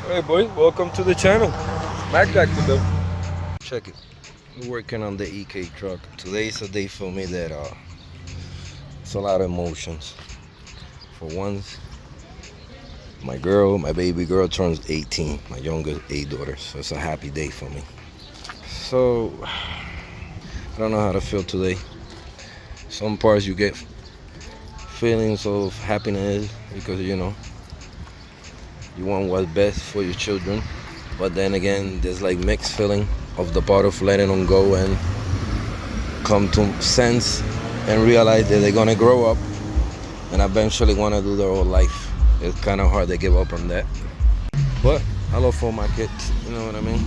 Hey boys, welcome to the channel. Mac back to them. Check it. We're working on the EK truck. Today's a day for me that it's a lot of emotions. For once, my baby girl turns 18, my youngest 8 daughter. So it's a happy day for me. So I don't know how to feel today. Some parts you get feelings of happiness because you want what's best for your children. But then again, there's like mixed feeling of the part of letting them go and come to sense and realize that they're gonna grow up and eventually wanna do their whole life. It's kind of hard to give up on that. But I love for my kids, you know what I mean?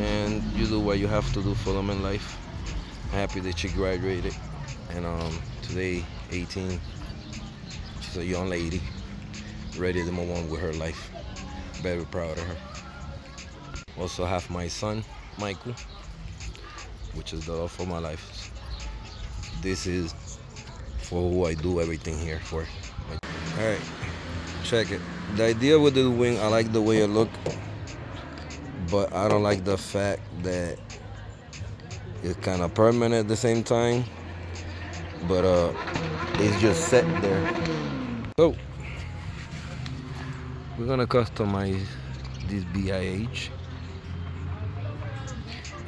And you do what you have to do for them in life. Happy that she graduated, and today 18. She's a young lady, ready to move on with her life. Very proud of her. Also have my son, Michael, which is the love for my life. This is for who I do everything here for. Alright, check it. The idea with the wing, I like the way it look, but I don't like the fact that it's kind of permanent at the same time, but it's just set there. So we're gonna customize this BIH,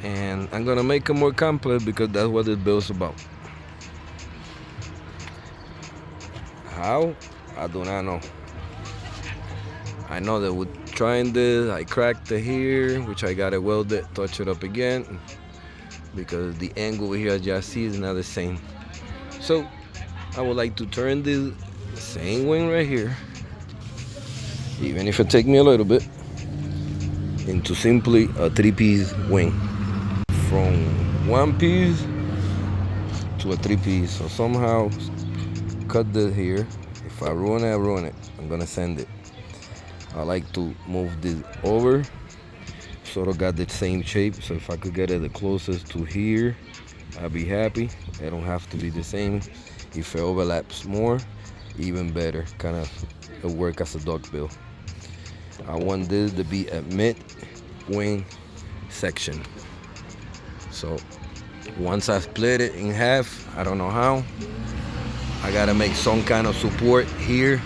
and I'm gonna make it more complex because that's what this build's about. How? I do not know. I know that with trying this, I cracked it here, which I got it welded, touch it up again, because the angle over here, as you see, is not the same. So I would like to turn this same wing right here, even if it take me a little bit, into simply a 3-piece wing. From 1 piece to a 3-piece. So somehow cut this here. If I ruin it, I ruin it. I'm gonna send it. I like to move this over, sort of got the same shape. So if I could get it the closest to here, I'd be happy. It don't have to be the same. If it overlaps more, even better. Kind of work as a duckbill. I want this to be a mid wing section. So once I split it in half, I don't know how, I gotta make some kind of support here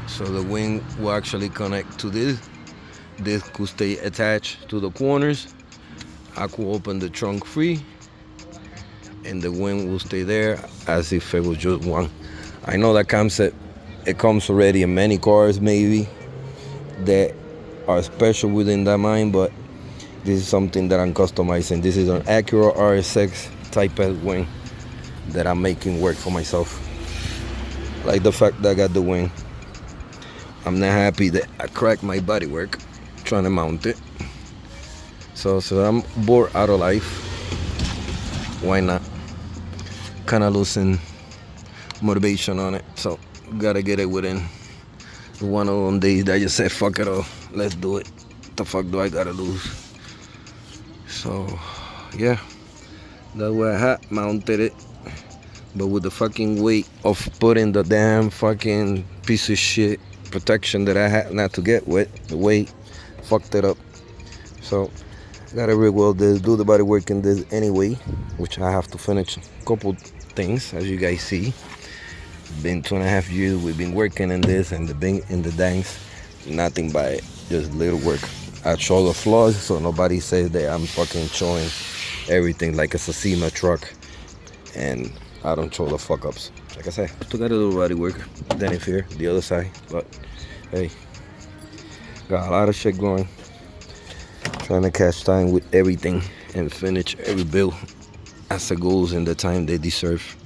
so the wing will actually connect to this. This could stay attached to the corners. I could open the trunk free and the wing will stay there as if it was just one. I know that concept, it comes already in many cars maybe that are special within that mind, but this is something that I'm customizing. This is an Acura RSX typeS wing that I'm making work for myself. Like the fact that I got the wing. I'm not happy that I cracked my bodywork trying to mount it. So I'm bored out of life. Why not? Kind of losing motivation on it. So gotta get it within one of them days that I just said fuck it all. Let's do it. What the fuck do I gotta lose? So yeah, that's where I had mounted it. But with the fucking weight of putting the damn fucking piece of shit protection that I had not to get with, the weight fucked it up. So gotta re-weld this, do the body work in this anyway, which I have to finish a couple things. As you guys see, been 2.5 years we've been working in this, and the bing in the danks, nothing by it, just little work. I show the flaws so nobody says that I'm fucking showing everything like it's a SEMA truck and I don't show the fuck ups. Like I said, still got a little body work, then if here, the other side, but hey, got a lot of shit going. Trying to catch time with everything and finish every bill as it goes in the time they deserve.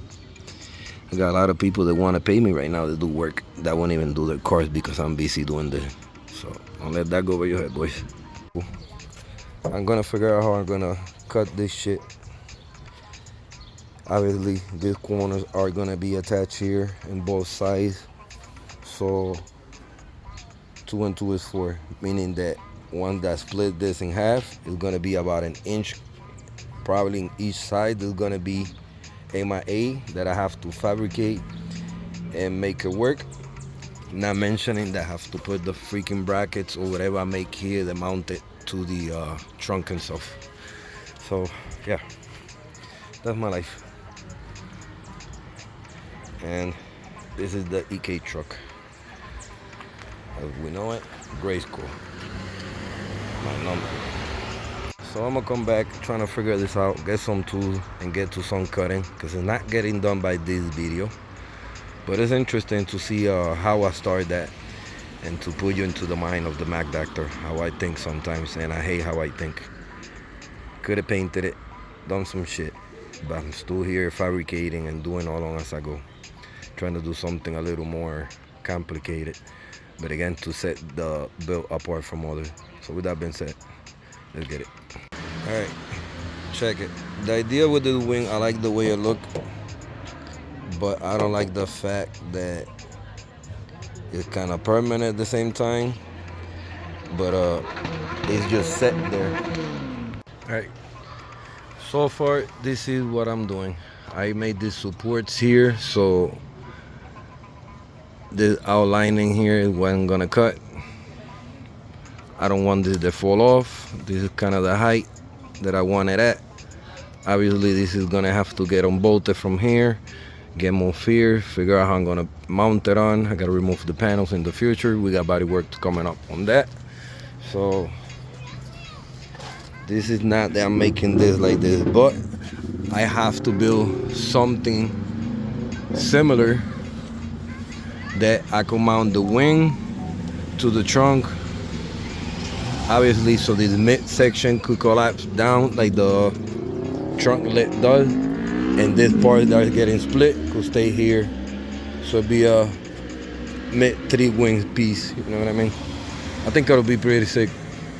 I got a lot of people that want to pay me right now to do work that won't even do their cars because I'm busy doing this. So don't let that go over your head, boys. I'm gonna figure out how I'm gonna cut this shit. Obviously, these corners are gonna be attached here in both sides. So 2 and 2 is 4, meaning that one that split this in half is gonna be about an inch, probably in each side. There's gonna be MIA that I have to fabricate and make it work. Not mentioning that I have to put the freaking brackets or whatever I make here that mount it to the trunk and stuff. So yeah, that's my life. And this is the EK truck. As we know it, gray school. My number. So I'm gonna come back trying to figure this out, get some tools and get to some cutting, because it's not getting done by this video. But it's interesting to see how I start that and to put you into the mind of the Mac doctor, how I think sometimes, and I hate how I think. Could have painted it, done some shit, but I'm still here fabricating and doing all along as I go, trying to do something a little more complicated, but again to set the build apart from others. So with that being said, let's get it. All right, check it. The idea with the wing, I like the way it look, but I don't like the fact that it's kind of permanent at the same time, but it's just set there. All right, so far this is what I'm doing. I made these supports here, so this outlining here is what I'm gonna cut. I don't want this to fall off. This is kind of the height that I want it at. Obviously this is gonna have to get unbolted from here, get moved here, figure out how I'm gonna mount it on. I gotta remove the panels in the future. We got body work coming up on that. So this is not that I'm making this like this, but I have to build something similar that I can mount the wing to the trunk, obviously, so this mid section could collapse down like the trunk lid does, and this part that's getting split could stay here, so it'd be a mid 3 wings piece, you know what I mean? I think it'll be pretty sick,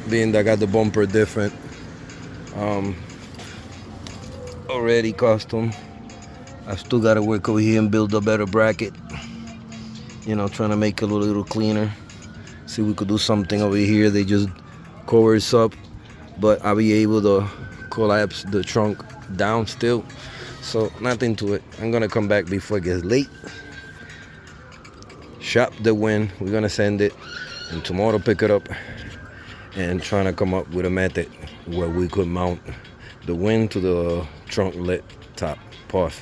being that I got the bumper different, already custom. I still gotta work over here and build a better bracket, you know, trying to make it a little cleaner. See, we could do something over here. They just cover it up, but I'll be able to collapse the trunk down still. So nothing to it. I'm gonna come back before it gets late, shop the wing. We're gonna send it, and tomorrow pick it up and trying to come up with a method where we could mount the wing to the trunk lid top. Pause.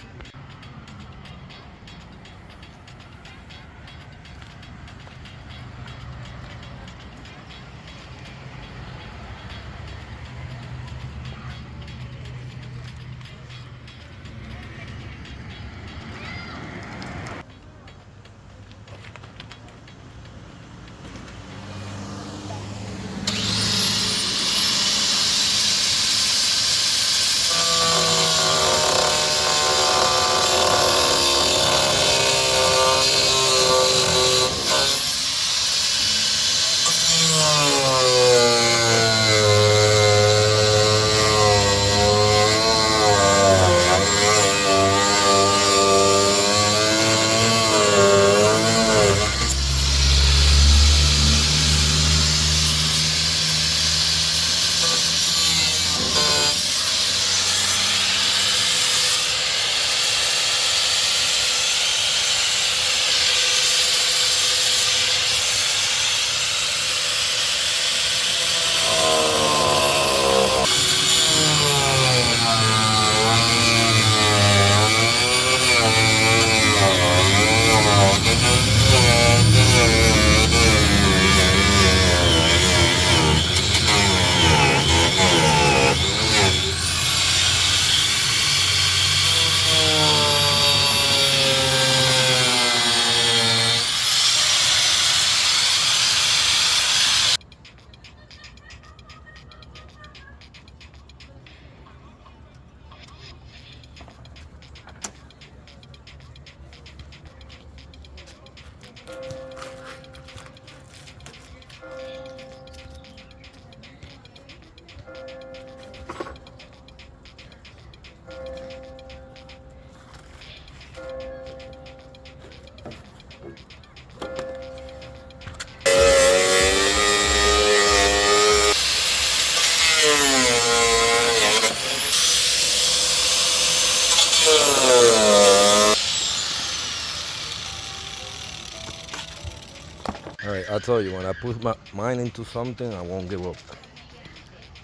I told you, when I put my mind into something, I won't give up.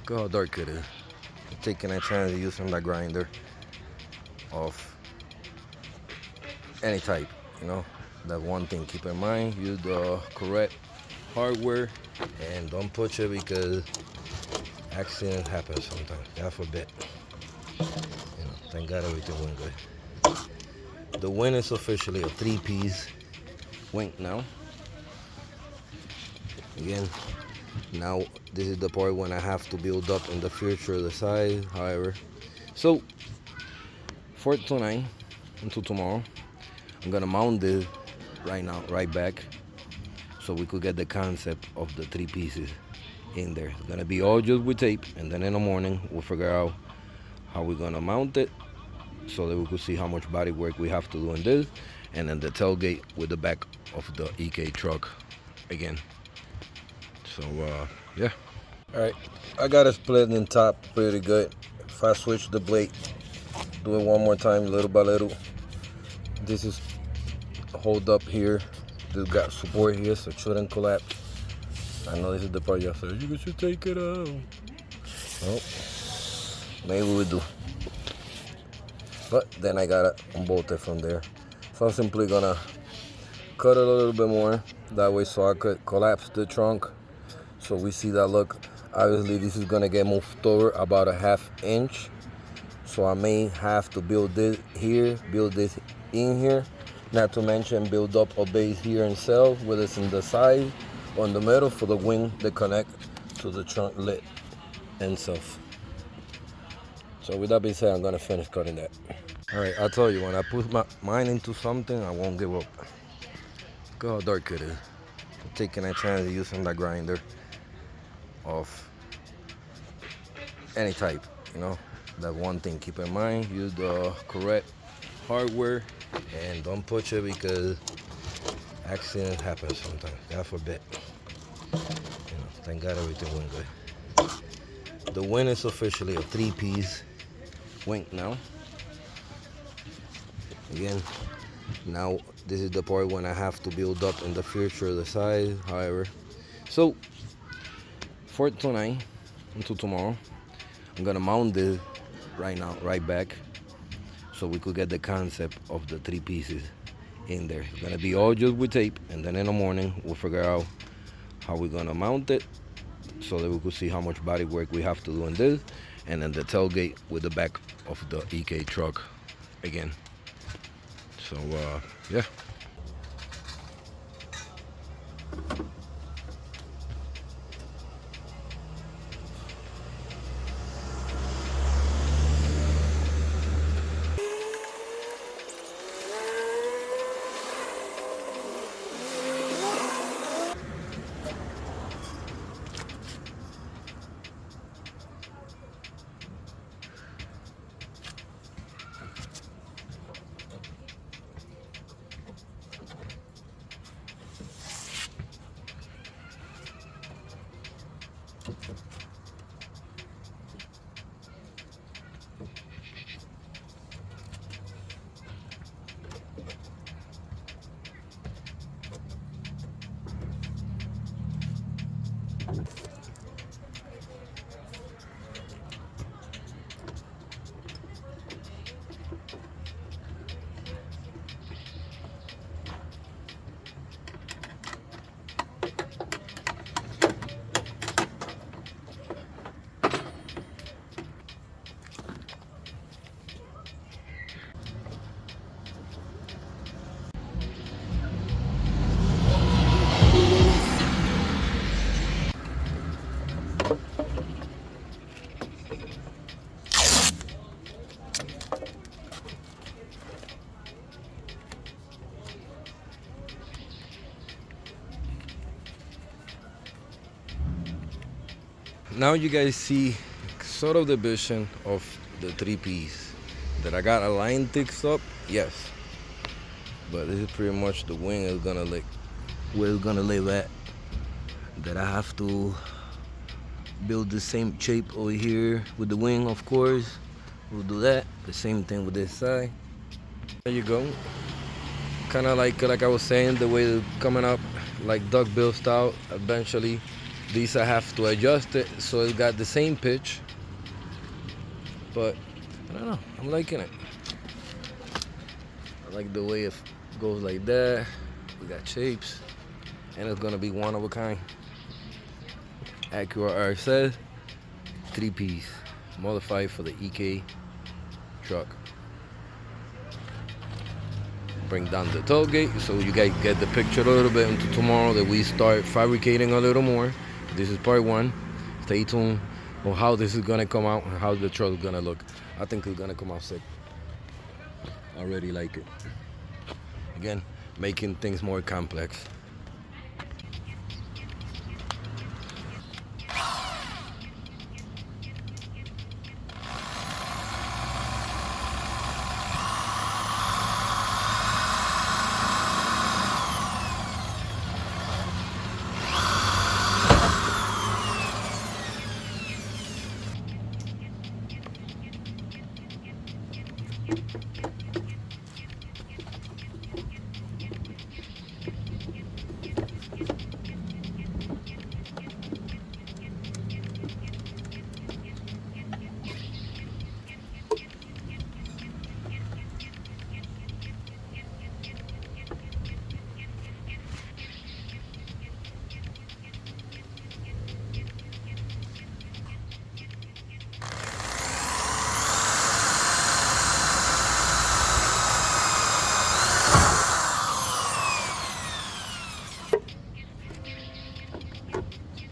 Look how dark it is. I'm taking a chance of using that grinder of any type, you know. That one thing, keep in mind, use the correct hardware and don't push it because accidents happen sometimes. God forbid. You know, thank God everything went good. The wing is officially a 3-piece wing now. Again, now this is the part when I have to build up in the future the size, however. So for tonight until tomorrow, I'm gonna mount this right now, right back, so we could get the concept of the 3 pieces in there. It's gonna be all just with tape, and then in the morning we'll figure out how we're gonna mount it so that we could see how much body work we have to do in this, and then the tailgate with the back of the EK truck again. So yeah. All right, I got it split in top pretty good. If I switch the blade, do it one more time, little by little. This is hold up here. This got support here, so it shouldn't collapse. I know this is the part y'all said you should take it out. Well, maybe we do. But then I gotta unbolt it from there. So I'm simply gonna cut it a little bit more. That way so I could collapse the trunk. So we see that look. Obviously this is gonna get moved over about a 1/2 inch. So I may have to build this here, build this in here. Not to mention build up a base here itself, whether it's in the side or in the middle for the wing to connect to the trunk lid and stuff. So with that being said, I'm gonna finish cutting that. All right, I told you, when I put my mind into something, I won't give up. Look how dark it is. I'm taking a chance of using that grinder of any type, you know. That one thing, keep in mind, use the correct hardware and don't push it because accidents happen sometimes. God forbid. You know, thank God everything went good. The wing is officially a 3-piece wing now. Again, now this is the part when I have to build up in the future the size, however. So for tonight until tomorrow, I'm gonna mount this right now, right back, so we could get the concept of the 3 pieces in there. It's gonna be all just with tape, and then in the morning we'll figure out how we're gonna mount it so that we could see how much body work we have to do in this, and then the tailgate with the back of the EK truck again. So yeah. Now you guys see sort of the vision of the 3-piece. That I got a line fixed up, yes. But this is pretty much the wing is gonna like where it's gonna live at. That I have to build the same shape over here with the wing, of course. We'll do that. The same thing with this side. There you go. Kind of like I was saying, the way it's coming up like duckbill style. Eventually, these I have to adjust it so it got the same pitch. But I don't know, I'm liking it. I like the way it goes like that. We got shapes, and it's gonna be one of a kind. Acura RX 3-piece, modified for the EK truck. Bring down the tailgate so you guys get the picture a little bit into tomorrow that we start fabricating a little more. This is part one. Stay tuned on how this is gonna come out and how the truck is gonna look. I think it's gonna come out sick. I already like it. Again, making things more complex.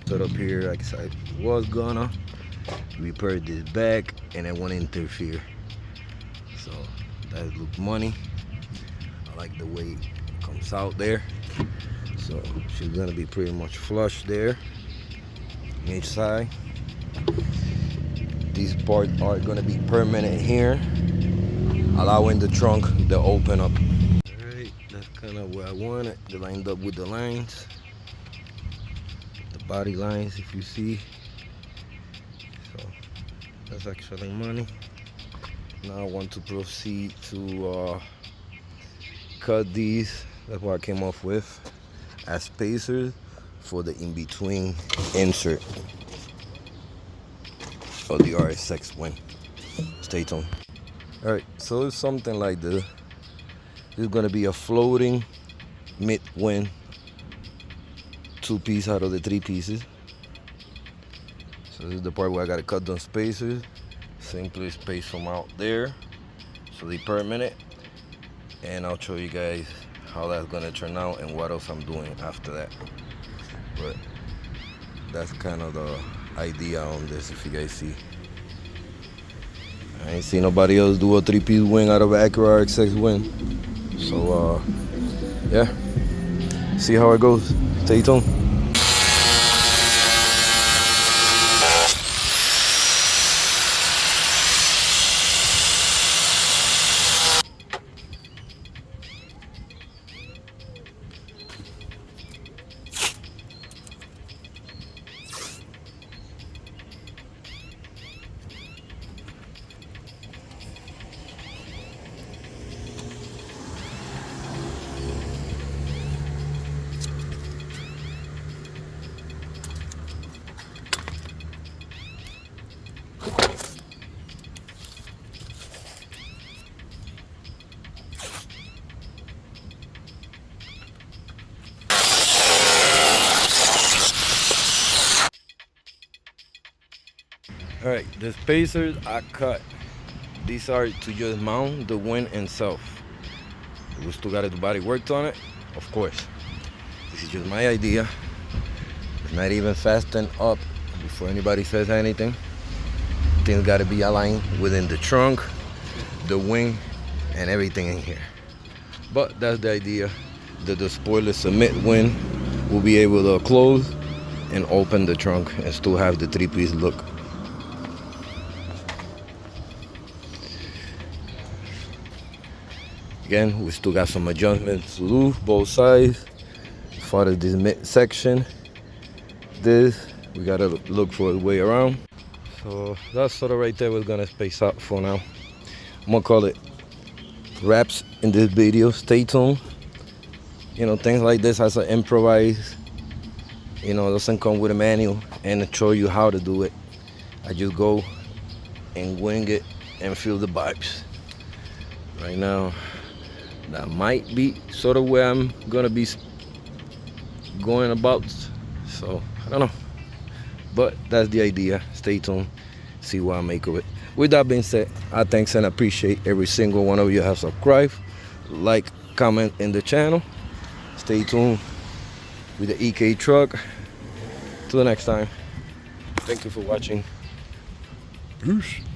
Set up here, like I said, was gonna repair this back and I want to interfere. So that look money. I like the way it comes out there. So she's gonna be pretty much flush there on each side. These parts are gonna be permanent here, allowing the trunk to open up. Alright, that's kind of where I want it. They lined up with the lines. The body lines, if you see. So that's actually money. Now I want to proceed to cut these. That's what I came up with as spacers for the in-between insert of the RX wing. Stay tuned. Alright, so it's something like this. This is gonna be a floating mid-wing 2-piece out of the 3 pieces. So this is the part where I gotta cut those spacers. Simply space them out there so they permanent. And I'll show you guys how that's gonna turn out and what else I'm doing after that. But that's kind of the idea on this, if you guys see. I ain't seen nobody else do a 3-piece wing out of an Acura RX wing. So yeah, see how it goes. Stay tuned. Alright, the spacers I cut. These are to just mount the wing itself. We still got to do body work on it, of course. This is just my idea. It's not even fastened up before anybody says anything. Things got to be aligned within the trunk, the wing, and everything in here. But that's the idea, that the spoiler submit wing will be able to close and open the trunk and still have the 3-piece look. Again, we still got some adjustments to do, both sides. As far as this mid section, this, we gotta look for a way around. So that's sort of right there, we're gonna space out for now. I'm gonna call it wraps in this video. Stay tuned. you know, things like this has to improvise. You know, it doesn't come with a manual and it show you how to do it. I just go and wing it and feel the vibes. Right now, that might be sort of where I'm gonna be going about. So I don't know, but that's the idea. Stay tuned, see what I make of it. With that being said, I thanks and appreciate every single one of you have subscribed, like, comment in the channel. Stay tuned with the EK truck. Till the next time, thank you for watching. Peace.